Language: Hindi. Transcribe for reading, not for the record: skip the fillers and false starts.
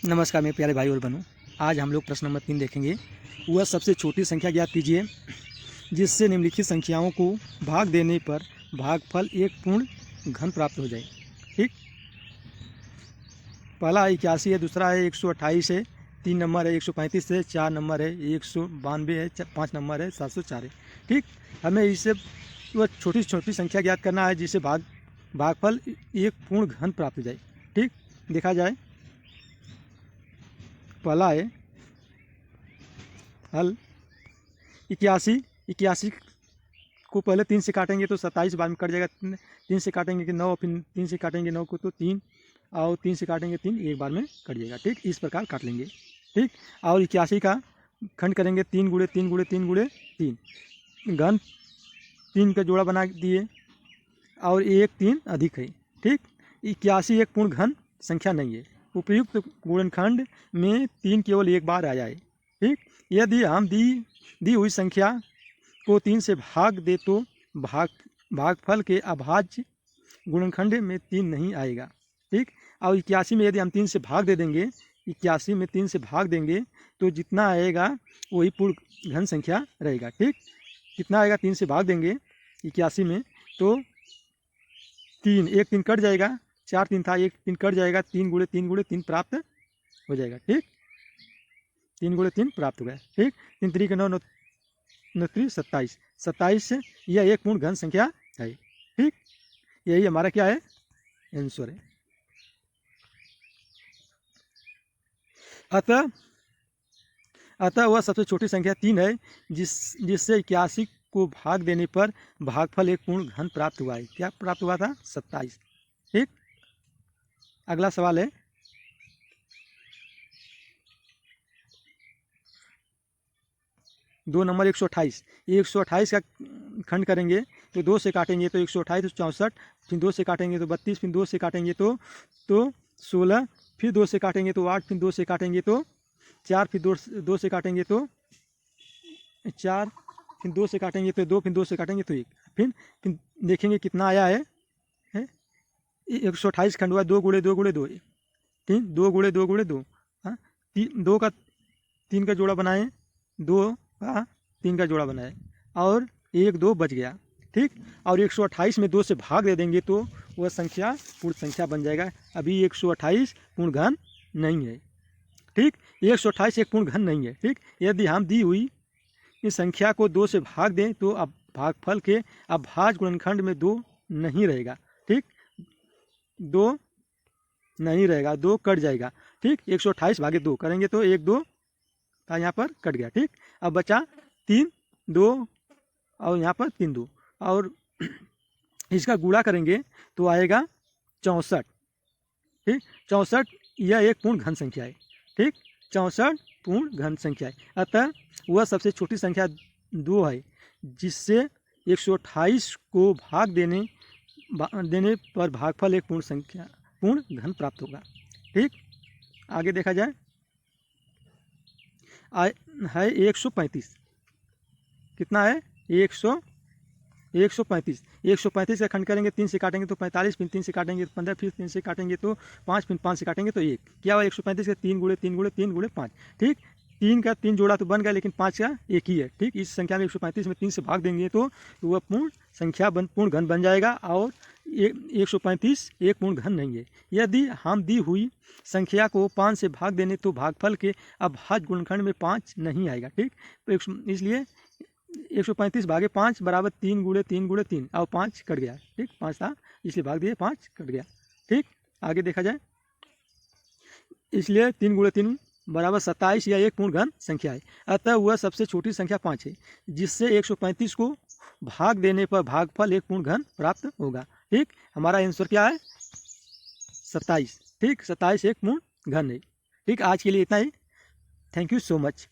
नमस्कार मेरे प्यारे भाई और बहनों। आज हम लोग प्रश्न नंबर 3 देखेंगे। वह सबसे छोटी संख्या ज्ञात कीजिए जिससे निम्नलिखित संख्याओं को भाग देने पर भागफल एक पूर्ण घन प्राप्त हो जाए। ठीक, पहला 81 है, दूसरा है 128 है, 3 नंबर है 135 है, 4 नंबर है 192 है, 5 नंबर है 704 है। ठीक, हमें इससे वह छोटी छोटी संख्या ज्ञात करना है जिससे भागफल एक पूर्ण घन प्राप्त हो जाए। ठीक, देखा जाए, पहला है हल 81 को पहले 3 से काटेंगे तो 27 बाद में कट जाएगा। 3 से काटेंगे कि 9, फिर 3 से काटेंगे 9 को तो 3, और 3 से काटेंगे 3, एक बार में कट जाएगा। ठीक, इस प्रकार काट लेंगे। ठीक, और 81 का खंड करेंगे 3 गुणे 3 गुणे 3 गुणे 3, घन 3 का जोड़ा बना दिए और एक 3 अधिक है। ठीक, 81 एक पूर्ण घन संख्या नहीं है। उपयुक्त गुणनखंड में 3 केवल एक बार आया है। ठीक, यदि हम दी हुई संख्या को 3 से भाग दे तो भागफल के अभाज्य गुणनखंड में 3 नहीं आएगा। ठीक, और 81 में यदि हम 3 से भाग दे देंगे, 81 में 3 से भाग देंगे तो जितना आएगा वही पूर्ण घन संख्या रहेगा। ठीक, कितना आएगा, 3 से भाग देंगे 81 में तो 3, एक 3 कट जाएगा, 4 3 था, एक 3 कट जाएगा, 3 गुणे 3 गुणे 3 प्राप्त हो जाएगा। ठीक, 3 गुणे 3 प्राप्त हो गया। ठीक, 3 3 के 9 9 3 27, 27 यह एक पूर्ण घन संख्या है। ठीक, यही हमारा क्या है, आंसर है। अतः वह सबसे छोटी संख्या 3 है जिससे 81 को भाग देने पर भागफल एक पूर्ण घन प्राप्त हुआ है। क्या प्राप्त हुआ था, 27। ठीक, अगला सवाल है 2 नंबर 128। 128 का खंड करेंगे तो 2 से काटेंगे तो 128 तो 64, फिर 2 से काटेंगे तो 32, फिर 2 से काटेंगे तो 16, फिर 2 से काटेंगे तो 8, फिर 2 से काटेंगे तो 4, फिर 2 से काटेंगे तो 4, फिर 2 से काटेंगे तो 2, फिर 2 से काटेंगे तो 1, फिर देखेंगे कितना आया है। 128 खंड हुआ 2 गुणे 2 गुणे 2, ठीक, 2 गुणे 2 गुणे 2, हाँ, 2 का 3 का जोड़ा बनाए, 2 का 3 का जोड़ा बनाए और 1 2 बच गया। ठीक, और 128 में 2 से भाग दे देंगे तो वह संख्या पूर्ण संख्या बन जाएगा। अभी 128 पूर्ण घन नहीं है। ठीक, 128 एक पूर्ण घन नहीं है। ठीक, यदि हम दी हुई इस संख्या को 2 से भाग दें तो अब भागफल के अभाज्य गुणनखंड में 2 नहीं रहेगा। ठीक, 2 नहीं रहेगा, 2 कट जाएगा। ठीक, 128 भागे 2 करेंगे तो 1 2 का यहाँ पर कट गया। ठीक, अब बचा 3 2 और यहाँ पर 3 2, और इसका गुणा करेंगे तो आएगा 64। ठीक, 64 यह एक पूर्ण घन संख्या है। ठीक, 64 पूर्ण घन संख्या है। अतः वह सबसे छोटी संख्या 2 है जिससे 128 को भाग देने पर भागफल एक पूर्ण घन प्राप्त होगा। ठीक, आगे देखा जाए है 135। कितना है, 135। 135 का खंड करेंगे 3 से काटेंगे तो 45, फिर 3 से काटेंगे तो 15, फिर 3 से काटेंगे तो 5, फिर 5 से काटेंगे तो 1। क्या हुआ, 135 का 3 गुणे 3 गुणे 3 गुणे 5। ठीक, 3 का 3 जोड़ा तो बन गया, लेकिन 5 का एक ही है। ठीक, इस संख्या में 135 में 3 से भाग देंगे तो वह पूर्ण घन बन जाएगा, और 135 एक पूर्ण घन नहीं है। यदि हम दी हुई संख्या को 5 से भाग देने तो भागफल के अभाज्य गुणनखंड में 5 नहीं आएगा। ठीक, तो इसलिए 135 भागे 5 बराबर 3 गुणे 3 गुणे 3, और 5 कट गया। ठीक, 5 था इसलिए भाग दिए, 5 कट गया। ठीक, आगे देखा जाए, इसलिए 3 गुणे 3 बराबर 27 या एक पूर्ण घन संख्या है। अतः वह सबसे छोटी संख्या 5 है जिससे 135 को भाग देने पर भागफल एक पूर्ण घन प्राप्त होगा। ठीक, हमारा आंसर क्या है, 27। ठीक, 27 एक पूर्ण घन है। ठीक, आज के लिए इतना ही। Thank you so much.